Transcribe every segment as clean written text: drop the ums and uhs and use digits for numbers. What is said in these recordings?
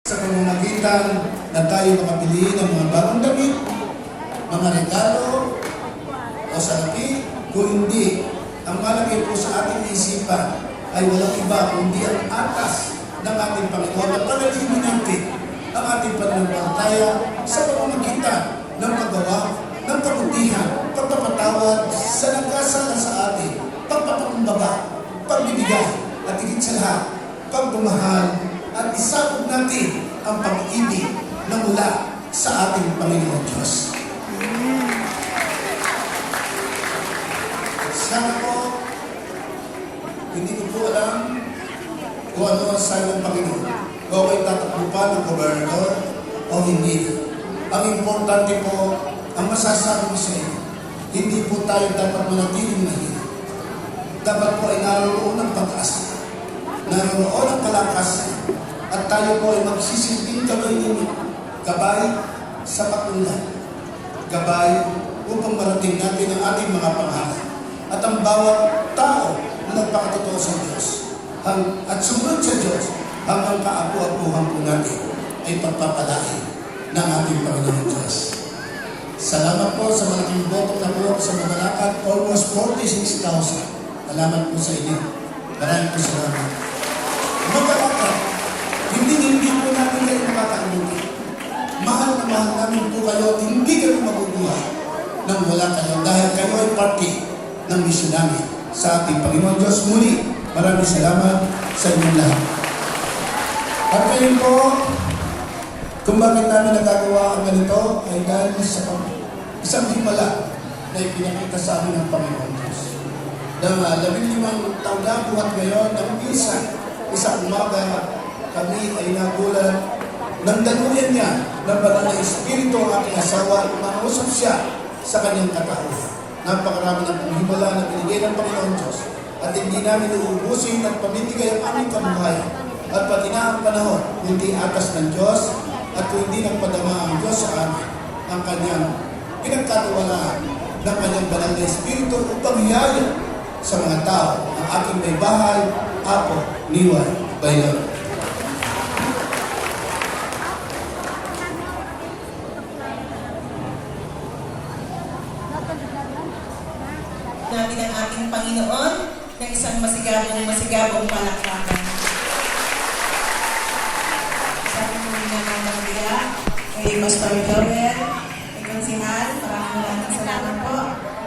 Sa pamamagitan na tayo makabili ng mga bagong damit, mga regalo, o salapi, kung hindi, ang malagay po sa ating isipan ay walang iba kundi ang atas ng ating Panginoon at panalangin natin ang ating pananampalataya sa pamamagitan ng paggawa ng kabutihan, pagpapatawad sa nagkasala sa atin, pagpapakumbaga, pagbibigay, at higit sa lahat, pagmamahal, at isabog natin ang pag-ibig na mula sa ating Panginoon Diyos. Sana po, hindi ko po alam kung ano ang sayo ng Panginoon. Kung ako'y tatakbo pa ng gobernador o hindi. Ang importante po, ang masasabi ko sa inyo, hindi po tayo dapat manatiling mahirap. Dapat po ay naroon ng pag-asa, naroon ng kalakasan, at tayo po ay magsisilbing gabay ninyo, gabay sa patunlan, gabay upang marating natin ang ating mga pangarap. At ang bawat tao na nagpakatotoo sa Diyos at sumunod sa Diyos hanggang kaapu-apuhan po natin ay pagpapalain ng ating Panginoon Diyos. Salamat po sa malaking boto na po sa Mabalakad, almost 46,000. Salamat po sa inyo. Maraming po salamat. Mabalakad, hindi po natin kayo makakalimutan. Mahal na mahal namin po kayo at hindi kayo mabubuhay nang wala kayo dahil kayo ay parte ng misyon namin sa ating Panginoon Diyos. Muli, maraming salamat sa inyong lahat. At ngayon po, kung bakit namin nagagawa ang ganito ay dahil sa isang himala na ipinakita sa amin ng Panginoon Diyos. Nang 15 taon na buhat ngayon, ang isang umaga, kami ay nagulat ng daluyan niya ng banal na Espiritu ang aking asawa at umausap siya sa kanyang katauhan. Napakarami ng himala na binigay ng Panginoon Diyos at hindi namin uubusin at pamimigay ang aming kabuhayan at pati na ang panahon, kundi atas ng Diyos at kung hindi nagpadama ang Diyos sa amin ang kanyang pinagkatiwalaan ng kanyang banal na Espiritu upang hiyaya sa mga tao ang aking may bahay, Apo, Niway, Bayan. Natin ang ating Panginoon ng isang masigabong palakpakan. Sabi mo nga ng Maria, kay Pastor Joel, kay Konsihal, maraming salamat po.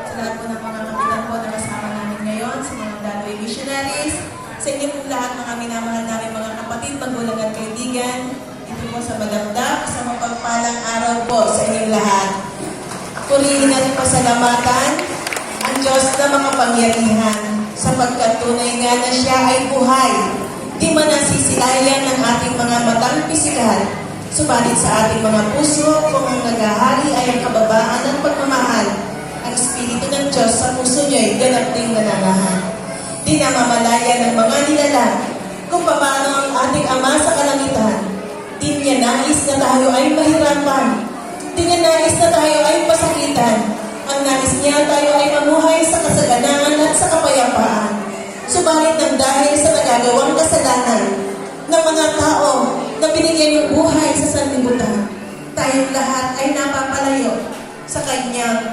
Sa lahat po ng mga kapitan po na kasama namin ngayon, sa mga Daloy missionaries, sa inyo po lahat mga minamahal namin mga kapatid, magulang at kaibigan, dito po sa madamdam, sa mapagpalang araw po sa inyong lahat. Purihin natin pasalamatan ang Diyos na makapangyarihan, sapagkat tunay nga na siya ay buhay. Di man nasisilayan ng ating mga matang pisikal, subalit sa ating mga puso, kung ang naghahari ay ang kababaan at pagmamahal, ang Espiritu ng Diyos sa puso niyo'y ganap ding nananahan. Di namamalaya ng mga nilalang kung paano ang ating Ama sa kalangitan. Di niya nais na tayo ay mahirapan. Di niya nais na tayo ay pasakitan. Ang nais niya tayo ay mamuhay sa kasaganaan at sa kapayapaan. Subalit ng dahil sa nagagawang kasalanan ng mga tao na binigyan ng buhay sa sanlibutan, tayong lahat ay napapalayo sa kanyang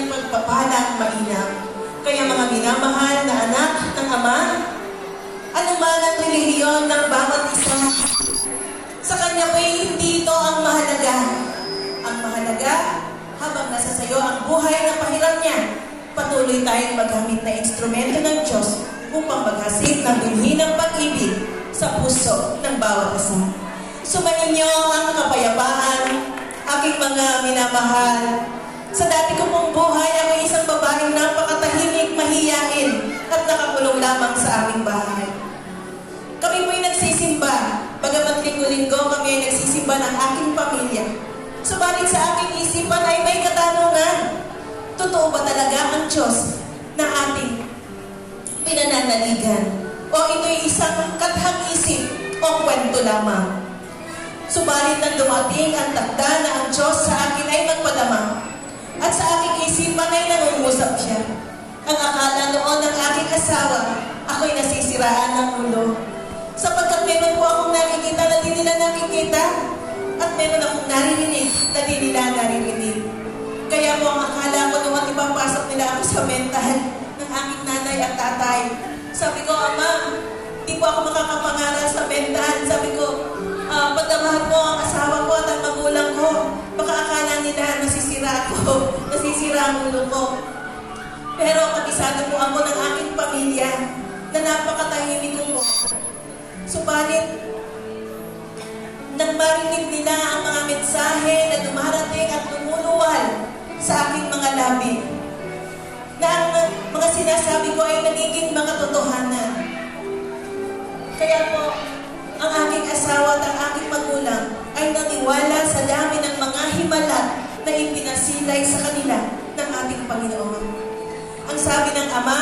pagpapalang mainam. Kaya mga minamahal na anak ng Ama, anuman ang relihiyon ng bawat isa, sa kanya ay hindi ito ang mahalaga. Ang mahalaga, habang nasa sayo ang buhay na pahiram niya, patuloy tayong magamit na instrumento ng Diyos upang maghasik ng binhi ng pag-ibig sa puso ng bawat isa. Sumayin niyo ang kapayapaan, aking mga minamahal. Sa dati ko pong buhay, ako isang babaeng napakatahimik, mahiyain, at nakakulong lamang sa aming bahay. Kami po'y nagsisimba, bagamat linggo-linggo kami ay nagsisimba ng aking pamilya. Subalit sa aking isipan ay may katanungan. Totoo ba talaga ang Diyos na ating pinananaligan? O ito'y isang kathang-isip o kwento lamang? Subalit nang dumating ang takda na ang Diyos sa akin ay magpadama, at sa aking isipan ay nangungusap siya. Ang akala noon ng aking asawa, ako'y nasisiraan ng ulo. Sapagkat meron po akong nakikita meron akong naririnig na di nila naririnig. Kaya po ang akala ko nung ipapasok nila ako sa mental ng aking nanay at tatay. Sabi ko, Ama, di po ako makakapangaral sa mental. Sabi ko, padamahan mo ang asawa ko at ang magulang ko. Baka akala nila nasisira ako, nasisira ang ulo ko. Pero kabisado po ako ng aking pamilya na napakatahimik ko po. Subalit, nang marinig nila ang mga mensahe na dumarating at lumuluwal sa aking mga labi, na ang mga sinasabi ko ay nagiging mga totohanan. Kaya po, ang aking asawa at ang aking magulang ay naniwala sa dami ng mga himala na ipinasilay sa kanila ng ating Panginoon. Ang sabi ng Ama,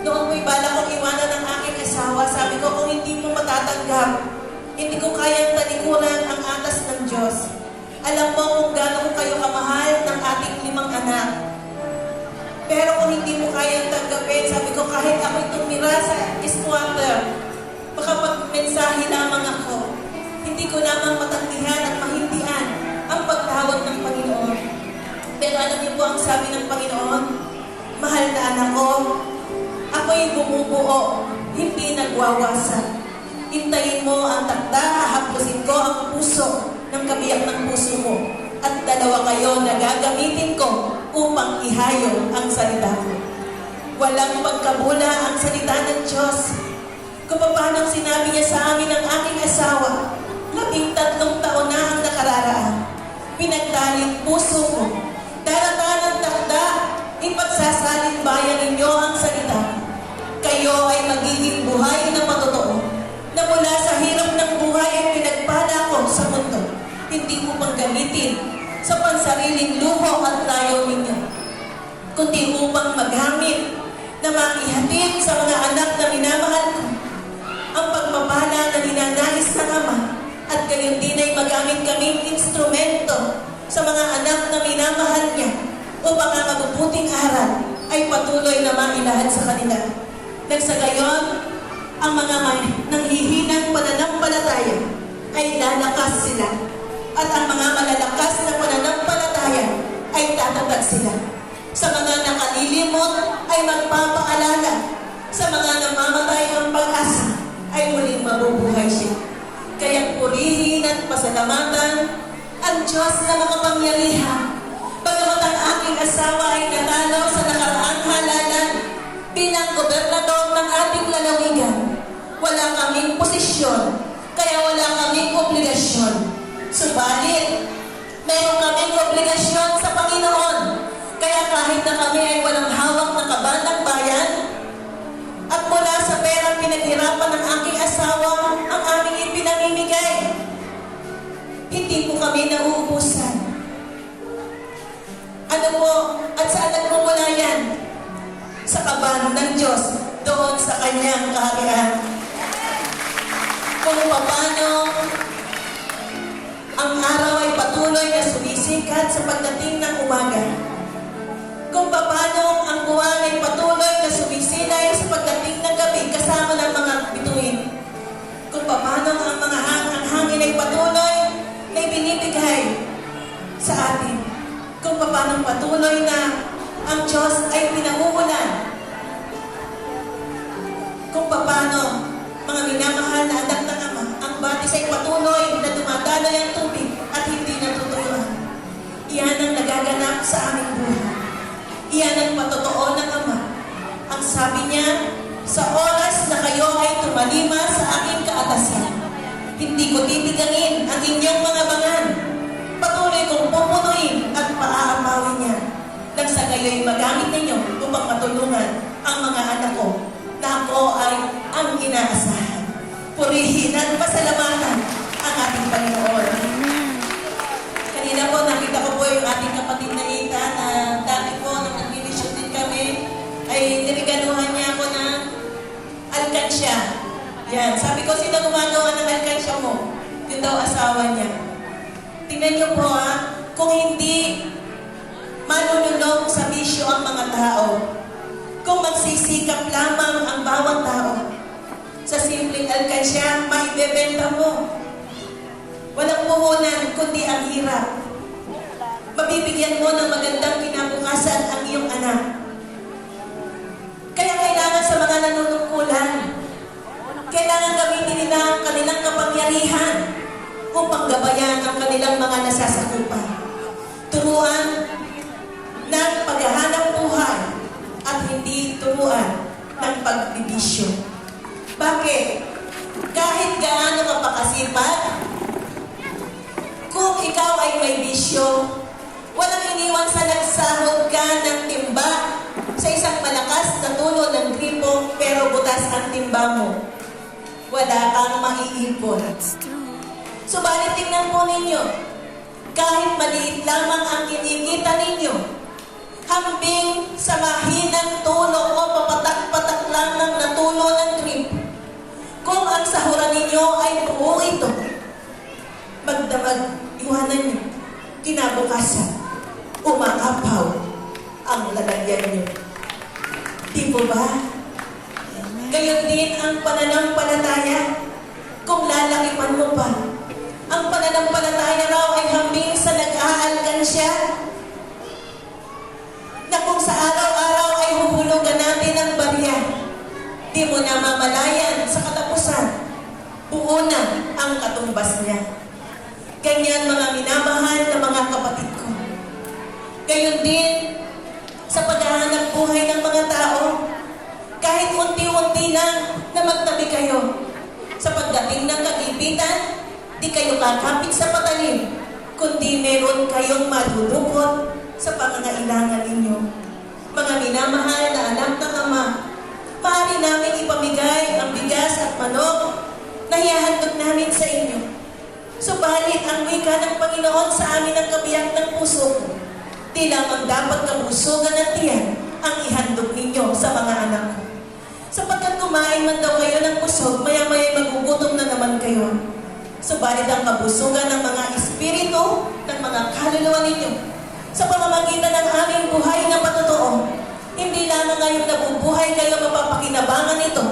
noong may bala kong iwanan ng aking asawa, sabi ko, kung hindi mo matatanggap, hindi ko kayang talikuran ang atas ng Diyos. Alam mo kung gaano ko kayo kamahal ng ating 5 anak. Pero kung hindi mo kayang tanggapin, sabi ko, kahit ako'y tumira sa squatter, makapagmensahe lamang ako, hindi ko lamang matanggihan at mahindihan ang pagtawag ng Panginoon. Pero alam niyo po ang sabi ng Panginoon, mahal na anak ko, ako'y bumubuo, hindi nagwawasan. Hintayin mo ang takda, hahaplusin ko ang puso ng kabiyak ng puso mo. At dalawa kayo na gagamitin ko upang ihayo ang salita ko. Walang pagkabula ang salita ng Diyos. Kung paano sinabi niya sa amin ng aking asawa, 13 taon na ang nakararaan. Pinagdaling puso mo. Daratan ang takda, ipagsasalin bayan ninyo ang salita. Kayo ay magiging buhay na matotoo, na mula sa hirap ng buhay ay pinagpala ko sa mundo. Hindi mo pang gamitin sa pansariling luho at layo ninyo, kundi upang magamit na maihatid sa mga anak na minamahal ko ang pagpapala na ninanais ng Ama, at gayon din ay magamit kaming instrumento sa mga anak na minamahal niya upang ang mabubuting aral ay patuloy na mailahad sa kanila. Nang sa gayon, ang mga nanghihinang pananampalataya ay lalakas sila, at ang mga malalakas na pananampalataya ay tatatag sila. Sa mga nakalilimot ay magpapaalala, sa mga namamatay ang pag-asa ay muling mabubuhay siya. Kaya purihin at pasalamatan ang Diyos na makapangyarihan. Bagamat ang aking asawa ay natalo sa nakaraang halalan bilang gobernador ng ating lalawigan, wala kaming posisyon, kaya wala kaming obligasyon. Subalit, mayroon kaming obligasyon sa Panginoon. Kaya kahit na kami ay walang hawak na kabanang bayan, at mula sa perang pinaghirapan ng aking asawa ang aming ipinamimigay, hindi po kami nauubusan. Ano po, at saan nagmumula yan? Sa kaban ng Diyos, doon sa kanyang kaharian. Kung paano ang araw ay patuloy na sumisikat sa pagdating ng umaga. Kung paano ang buwan ay patuloy na sumisilay sa pagdating ng gabi kasama ng mga bituin. Kung paano ang mga hangin ay patuloy na ibinibigay sa atin. Kung paano patuloy na ang Diyos ay pinangungulan. Kung paano mga minamahal na anak ng Ama, ang batis ay patuloy na dumadaloy ang tubig at hindi natutuyuan. Iyan ang nagaganap sa aming buhay. Iyan ang patotoo ng Ama. Ang sabi niya, sa oras na kayo ay tumalima sa aking kaatasan, hindi ko titigangin ang inyong mga bangan. Patuloy kong pupunuin at paaamawin niya. Nang sa gayo'y magamit ninyo upang matulungan ang mga anak ko na ako ay ang inaasahan. Purihin at pasalamatan ang ating Panginoon. Kanina po, nakita ko po yung ating kapatid na Ita na dati po, nung nag-mission din kami, ay niriganuhan niya ako ng alkansya. Yan. Sabi ko, sino gumagawa ng alkansya mo? Yun daw asawa niya. Tingnan niyo po kung hindi manunulong sa bisyo ang mga tao, kung magsisikap lamang ang bawat tao, sa simpleng alkansya, maibebenta mo. Walang po puhunan, kundi ang hirap. Mabibigyan mo ng magandang kinabukasan ang iyong anak. Kaya kailangan sa mga nanunungkulan, kailangan gamitin nila ang kanilang kapangyarihan upang gabayan ang kanilang mga nasasakupan. Turuan ng paghahanap buhay at hindi turuan ng pagbibisyo. Bakit? Kahit gaano ka pakasipag, kung ikaw ay may bisyo, walang iniwan sa nagsahod ka ng timba sa isang malakas na tulo ng gripo pero butas ang timba mo. Wala kang maiipon. Subalit tingnan po ninyo, kahit maliit lamang ang kinikita ninyo, hambing sa mahinang tulo o papatak-patak lamang na tulo ng grip, kung ang sahuran ninyo ay buo ito, magdamag, iwanan nyo, kinabukasan, umaapaw ang lalagyan nyo. Di po ba? Gayon din ang pananampalataya. Kung lalakipan mo pa, ang pananampalataya raw ay hambing sa nag-aalkansya, na kung sa araw-araw ay huhulugan natin ang barya, di mo na mamalayan sa katapusan, buo na ang katumbas niya. Ganyan mga minamahal na mga kapatid ko. Gayon din sa paghahanap buhay ng mga tao, kahit unti-unti na magtabi kayo. Sa pagdating ng kagipitan, di kayo kakapit sa patalim, kundi meron kayong madudukot sa pangangailangan ninyo. Mga minamahal na anak ng Ama, maaari namin ipamigay ang bigas at manok na hihahandog namin sa inyo. Subalit ang wika ng Panginoon sa amin ang kabiyak ng puso ko. Di lamang dapat kabusugan ng tiyan ang ihandog ninyo sa mga anak ko. Sapagkat kumain man daw kayo ng busog, maya-maya magugutom na naman kayo. Subalit ang kabusugan ng mga espiritu, ng mga kaluluwa ninyo, sa pamamagitan ng aming buhay na patotoo, hindi lamang ngayong nabubuhay kayo mapapakinabangan nito,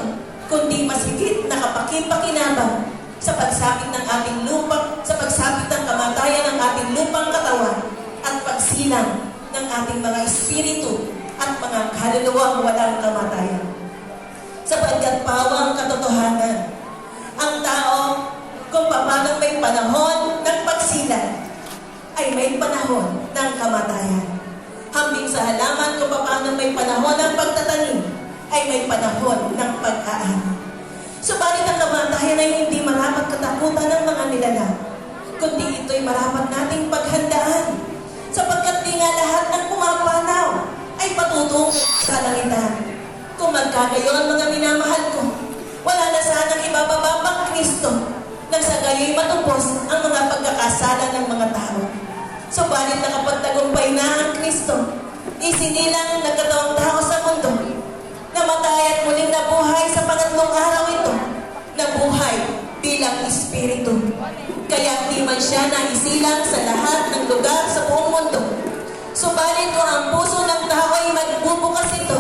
kundi mas higit na kapaki-pakinabang sa pagsapit ng ating lupa, sa pagsapit ng kamatayan ng ating lupang katawan, at pagsilang ng ating mga espiritu at mga kaluluwang walang kamatayan. Sapagkat pawang katotohanan, ang tao, kung paano may panahon ng pagsilang, ay may panahon ng kamatayan. Hambing sa halaman, kung paano may panahon ng pagtatanim, ay may panahon ng pag-aani. Subalit ang kamatayan ay hindi marapat katakutan ng mga nilalang, kundi ito'y marapat nating paghandaan, sapagkat di nga lahat ng pumapanaw ay patutungo sa langitan. Kung magkagayon, mga minamahal ko, wala na sanang ibababa pang Kristo nang sa gayo'y matupos ang mga pagkakasala ng mga tao. Subalit nakapagtagumpay na ang Kristo, isinilang nagkatawang tao sa mundo, namatay at muling nabuhay sa pangatlong araw ito, nabuhay bilang Espiritu. Kaya di man siya naisilang sa lahat ng lugar sa buong mundo. Subalit kung ang puso ng tao ay magbubukas ito,